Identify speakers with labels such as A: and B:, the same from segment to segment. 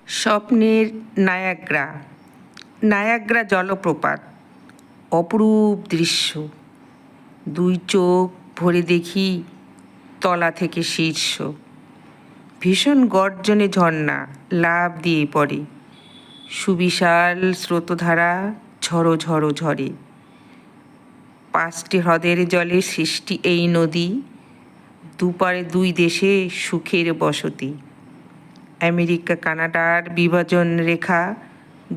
A: স্বপ্নের Niagara. Niagara জলপ্রপাত, অপরূপ দৃশ্য। দুই চোখ ভরে দেখি তলা থেকে শীর্ষ। ভীষণ গর্জনে ঝর্ণা লাফ দিয়ে পড়ে, সুবিশাল স্রোতধারা ঝড়ো ঝড়ো ঝরে। 5টি হ্রদের জলে সৃষ্টি এই নদী, দুপারে দুই দেশে সুখের বসতি। আমেরিকা কানাডার বিভাজন রেখা,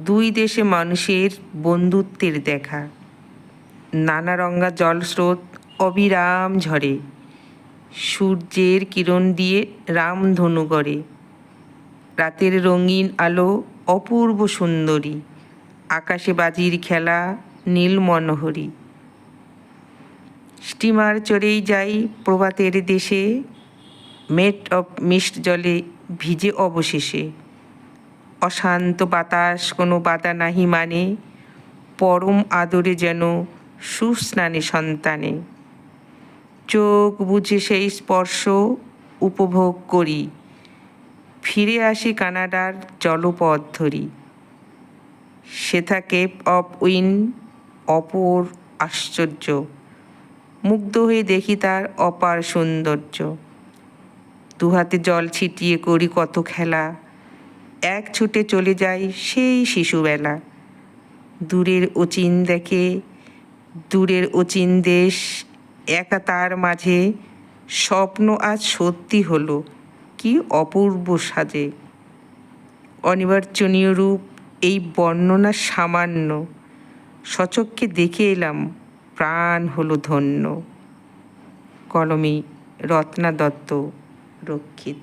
A: দুই দেশে মানুষের বন্ধুত্বের দেখা। নানা রঙা জলস্রোত অবিরাম ঝরে, সূর্যের কিরণ দিয়ে রামধনু গড়ে। রাতের রঙিন আলো অপূর্ব সুন্দরী, আকাশে বাজির খেলা নীল মনোহরী। স্টিমার চড়েই যাই প্রভাতের দেশে, মেট অফ মিস্ট জলে ভিজে অবশেষে। অশান্ত বাতাস কোনো বাধা নাহি মানে, পরম আদরে যেন সুস্নানে সন্তানে। চোখ বুঝে সেই স্পর্শ উপভোগ করি, ফিরে আসি কানাডার জলপথ ধরি। সেথা কেপ অফ উইন অপর আশ্চর্য, মুগ্ধ হয়ে দেখি তার অপার সৌন্দর্য। দুহাতে জল ছিটিয়ে করি কত খেলা, এক ছুটে চলে যাই সেই শিশুবেলা। দূরের অচিন দেখে, দূরের অচিন দেশ, একা তার মাঝে স্বপ্ন আজ সত্যি হলো, কি অপূর্ব সাজে। অনির্বাচনীয় রূপ এই বর্ণনা সামান্য, সচক্ষে দেখে এলাম প্রাণ হলো ধন্য। কলমে রত্না দত্ত, রক্ষিত।